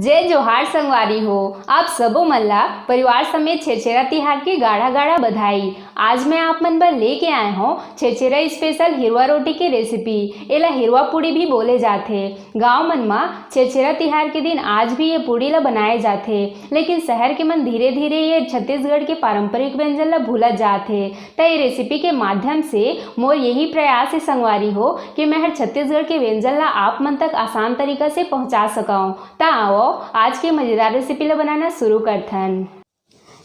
जय जोहार संगवारी हो। आप सबो मन ला परिवार समेत छेरछेरा तिहार की गाढ़ा गाढ़ा बधाई। आज मैं आप मन बर लेके आए हूँ छेरछेरा स्पेशल हिरवा रोटी की रेसिपी। एला हिरवा पूड़ी भी बोले जाथे। गांव मन मा छेरछेरा तिहार के दिन आज भी ये पूड़ी ला बनाए जाथे, लेकिन शहर के मन धीरे धीरे ये छत्तीसगढ़ के पारंपरिक व्यंजन ला भूलत जाथे। त ये रेसिपी के माध्यम से मोर यही प्रयास है संगवारी हो कि मैं हर छत्तीसगढ़ के व्यंजन ला आप मन तक आसान तरीका से पहुँचा सकूँ। त आओ आज के मजेदार रेसिपी ला बनाना शुरू करथन।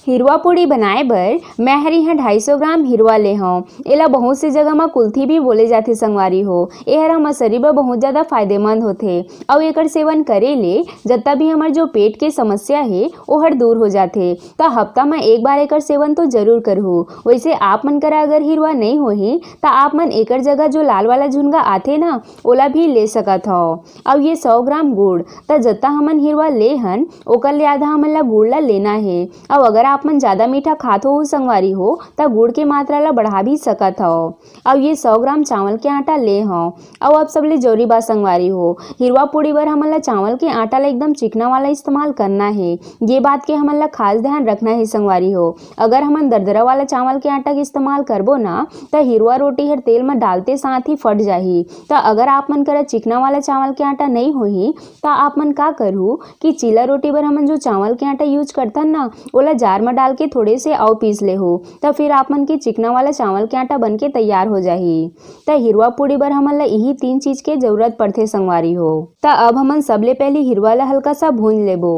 हिरवा पूड़ी बनाए बर मैं हर यहाँ 250 ग्राम हिरवा ले हूँ। एला बहुत सी जगह में कुल्थी भी बोले जाथे संगवारी हो। एहर हमर शरीर बर बहुत ज़्यादा फायदेमंद होथे और एकर सेवन करे ले जत्ता भी हमार जो पेट के समस्या है ओहर दूर हो जाथे। तो हफ्ता में एक बार एकर सेवन तो जरूर करहु। वैसे आप मन करा अगर हिरवा नहीं होही तो आप मन एकर जगह जो लाल वाला झुनगा आथे ना ओला भी ले सकत हो। और ये 100 ग्राम गुड़, तो जत्ता हमन हिरवा ले हन ओकर ले आधा हमन ला गुड़ ला लेना है। और अगर आप मन ज़्यादा मीठा खात हो संगवारी हो तो गुड़ के मात्रा ला बढ़ा भी सकत हो। अब ये 100 ग्राम चावल के आटा ले हो। और अब सबले जरूरी बात संगवारी हो, हिरवा पूड़ी बर हमन ला चावल के आटा ला एकदम चिकना वाला इस्तेमाल करना है। ये बात के हमन ला खास ध्यान रखना है संगवारी हो। अगर हमन दरदरा वाला चावल के आटा के इस्तेमाल करबो ना तो हिरवा रोटी हर तेल में डालते साथ ही फट जाही। तो अगर आप मन करा चिकना वाला चावल के आटा नहीं होही तो आप मन का करहु कि चीला रोटी बर हमन जो चावल के आटा यूज करथन ना ओला जार में डाल के थोड़े से और पीस ले हो, तो फिर आप मन के चिकना वाला चावल के आटा बन के तैयार हो जाही। तो हिरवा पूड़ी बर हमन ला यही 3 चीज के जरूरत पड़थे संगवारी हो। तो अब हमन सबले पहले हिरवा ला हल्का सा भून लेबो।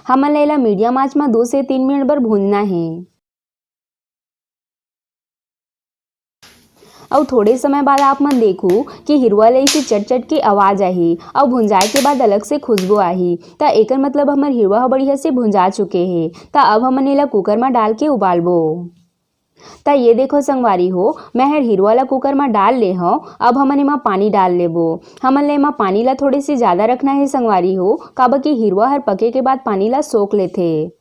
हमन ला मीडियम आंच में 2 से 3 मिनट बर भूनना है। और थोड़े समय बाद आप मन देखू कि हिरवा ले से चट चट की आवाज़ आही और भुंजाए के बाद अलग से खुशबू आही। तो एकर मतलब हमार हिरवा बढ़िया से भुंजा चुके हैं। तो अब हमन एला कुकर में डाल के उबालबो। तो ये देखो संगवारी हो, मैं हर हिरवा ला कुकर में डाल ले हूँ। अब हमन एमा पानी डाल लेबो। हमन ले एमा पानी ला थोड़े से ज़्यादा रखना है संगवारी हो, काबर कि हिरवा हर पके के बाद पानी ला सोख लेथे।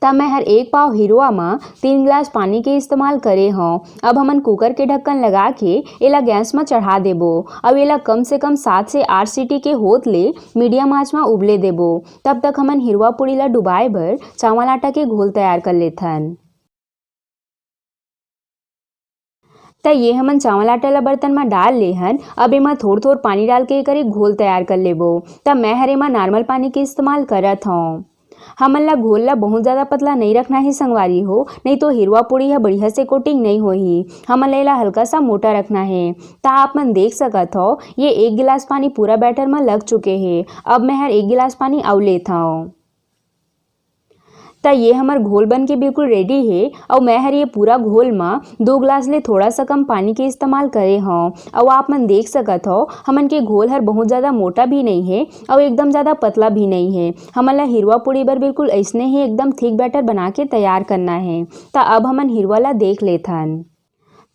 तब मैं हर 1 पाव हिरवा में 3 गिलास पानी के इस्तेमाल करे हूँ। अब हमन कुकर के ढक्कन लगा के एला गैस में चढ़ा देबो। अब एला कम से कम 7 से 8 सीटी के होत ले मीडियम आंच में उबले देबो। तब तक हमन हिरवा पूड़ी ला डुबाए बर चावल आटा के घोल तैयार कर लेथन। तो ये हमन चावल आटा ला बर्तन में डाल ले हन। अब एमा थोड़ पानी डाल के एकर एक घोल तैयार कर लेबो। तब मैं हर एमा नॉर्मल पानी के इस्तेमाल करत हूँ। हमन ला घोल ला बहुत ज़्यादा पतला नहीं रखना है संगवारी हो, नहीं तो हिरवा पूड़ी है बढ़िया से कोटिंग नहीं होही। हमन ला हल्का सा मोटा रखना है। तो आप मन देख सकत हो ये 1 गिलास पानी पूरा बैटर में लग चुके हैं। अब मैं हर 1 गिलास पानी और लेता हूँ। तो ये हमार घोल बन के बिल्कुल रेडी है। और मैं हर ये पूरा घोल में 2 गिलास ले थोड़ा सा कम पानी के इस्तेमाल करे हूँ। और आप मन देख सकत हो हमन के घोल हर बहुत ज़्यादा मोटा भी नहीं है और एकदम ज़्यादा पतला भी नहीं है। हमन ला हिरवा पूड़ी बर बिल्कुल ऐसने ही एकदम थिक बैटर बना के तैयार करना है। तो अब हमन हिरवा ला देख लेथन।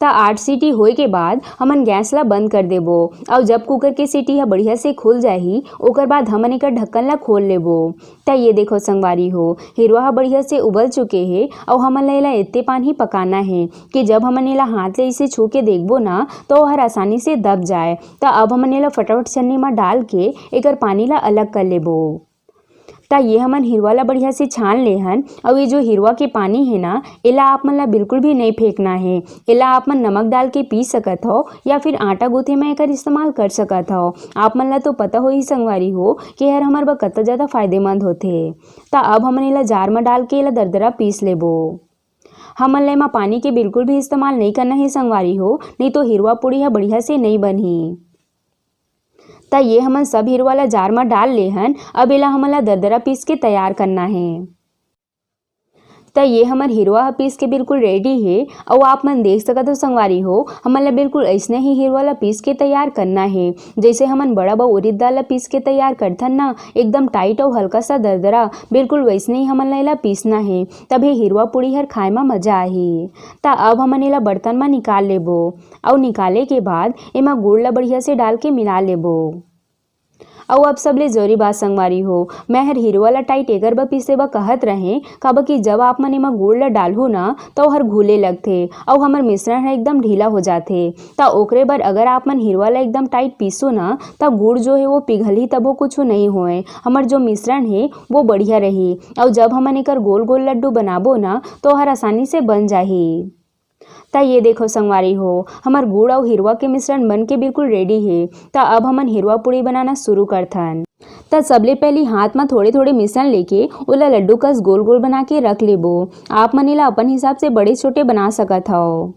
तो 8 सीटी होए के बाद हमन गैस ला बंद कर देबो। और जब कुकर के सीटी है बढ़िया से खुल जाही ओकर बाद हमन एकर ढक्कन ला खोल लेबो। तो ये देखो संगवारी हो, हिरवा बढ़िया से उबल चुके हैं। और हमन ला एला इतने पान ही पकाना है कि जब हमन एला हाथ ले इसे छू के देखबो ना तो हर आसानी से दब जाए। तो अब हमन एला फटाफट छन्नी में डाल के एकर पानी ला अलग कर लेबो। तो ये हमन हिरवा ला बढ़िया से छान ले हन। और ये जो हिरवा के पानी है ना एला आप मन ला बिल्कुल भी नहीं फेंकना है। एला आप मन नमक डाल के पी सकत हो या फिर आटा गूथे में एकर इस्तेमाल कर सकत हो। आप मन ला तो पता हो ही संगवारी हो कि हर हमार बर कतना ज़्यादा फायदेमंद होथे। तो अब हमन एला जार में डाल के एला दरदरा पीस लेबो। हमन ला एमा पानी के बिल्कुल भी इस्तेमाल नहीं करना है संगवारी हो, नहीं तो हिरवा पूड़ी है बढ़िया से नहीं बनी। तो ये हमन सब हिरवा ला जार में डाल ले हन। अब एला हमन ला दरदरा पीस के तैयार करना है। तो ये हमर हिरवा पीस के बिल्कुल रेडी है। और आप मन देख सकत हो संगवारी हो हमन ला बिल्कुल ऐसने ही हिरवा ला पीस के तैयार करना है। जैसे हमन बड़ा उड़द दाल ला पीस के तैयार करथन ना एकदम टाइट और हल्का सा दरदरा, बिल्कुल वैसने ही हमन ला एला पीसना है। तब ये हिरवा पूड़ी हर खाए में मजा आही। तो अब हमन एला बर्तन में निकाल लेबो। और निकाले के बाद एमा गुड़ ला बढ़िया से डाल के मिला लेबो। और अब सबले जरूरी बात संगवारी हो, मैं हर हीरो वाला टाइट एकर ब पीसे ब कहत रहे काबर कि जब आप मन एमा गुड़ ल डालहु ना तो हर घुले लगथे और हमर मिश्रण ह एकदम ढीला हो जाथे। त ओकरे बर अगर आप मन हीरो वाला एकदम टाइट पीसो ना त गुड़ जो है वो पिघलही तबो कुछ नहीं होए, हमर जो मिश्रण है वो बढ़िया रही और जब हमन एकर गोल गोल लड्डू बनाबो ना तो हर आसानी से बन जाही। त ये देखो संगवारी हो, हमार गुड़ और हिरवा के मिश्रण बन के बिल्कुल रेडी है। त अब हमन हिरवा पूड़ी बनाना शुरू करथन। त सबले पहली हाथ में थोड़े थोड़े मिश्रण लेके ओला लड्डू कस गोल गोल बना के रख लेबो। आप मन एला अपन हिसाब से बड़े छोटे बना सकत हव।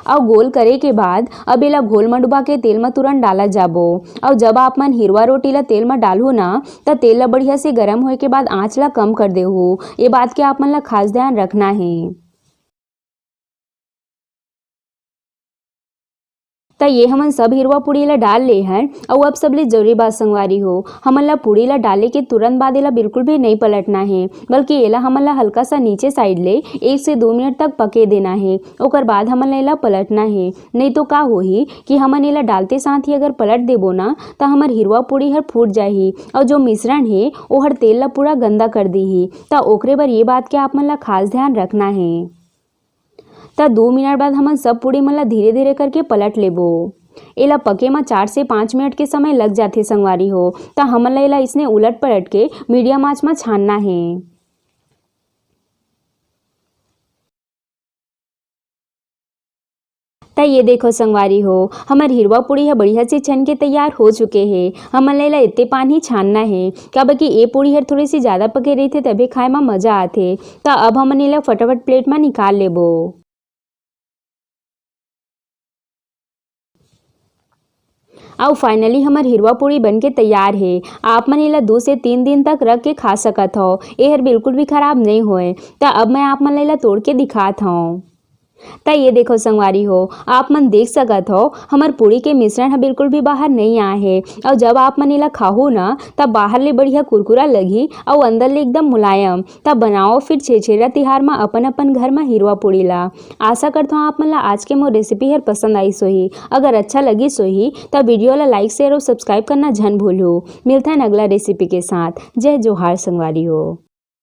और गोल करे के बाद अब एला घोल में डुबा के तेल में तुरंत डाला जाबो। और जब आप मन हिरवा रोटी ला तेल में डालहु ना त तेल ला बढ़िया से गर्म होए के बाद आँच ला कम कर देहु। ये बात के आप मन ला खास ध्यान रखना है। त ये हमन सब हिरवा पूड़ी ला डाल ले हन और अब सबले जरूरी बात संगवारी हो, हमन ला पूड़ी ला डाले के तुरंत बाद एला बिल्कुल भी नहीं पलटना है, बल्कि एला हमन ला हल्का सा नीचे साइड ले 1 से 2 मिनट तक पके देना है। ओकर बाद हमन ला एला पलटना है, नहीं तो का होही कि हमन एला डालते साथ ही अगर पलट देबो ना त हमर हिरवा पूड़ी हर फूट जाही और जो मिश्रण है वो हर तेल ला पूरा गंदा कर देही। त ओकरे बर ये बात के आप मन ला खास ध्यान रखना है। त 2 मिनट बाद हमन सब पूड़ी मन ला धीरे धीरे करके पलट लेबो। एला पके में 4 से 5 मिनट के समय लग जाथे संगवारी हो। त हमन ला एला इसने उलट पलट के मीडियम आंच में छानना है। त ये देखो संगवारी हो, हमार हिरवा पूड़ी है बढ़िया से छन के तैयार हो चुके हैं। हमन ला एला इत्ते पानी छानना है काबर कि ये पूड़ी हर थोड़ी सी ज़्यादा पके रही तभी खाए में मजा आथे। त अब हमन एला फटाफट प्लेट में निकाल लेबो। और फाइनली हमार हिरवा पूड़ी बनके तैयार है। आप मन एला 2 से 3 दिन तक रख के खा सकत हो, ये हर बिल्कुल भी खराब नहीं होए। त अब मैं आप मन ला एला तोड़ के दिखात हूँ। त ये देखो संगवारी हो, आप मन देख सकत हो हमार पूड़ी के मिश्रण ह बिल्कुल भी बाहर नहीं आए है और जब आप मन एला खाहू ना तब बाहर ले बढ़िया कुरकुरा लगी और अंदर ले एकदम मुलायम। तब बनाओ फिर छेछेरा तिहार में अपन अपन घर में हिरवा पूड़ी ला। आशा करता हूँ आप मन ला आज के मोर रेसिपी हर पसंद आई सोही। अगर अच्छा लगी सोही तब वीडियो ला लाइक शेयर और सब्सक्राइब करना झन भूलू। मिलता है अगला रेसिपी के साथ। जय जोहार संगवारी हो।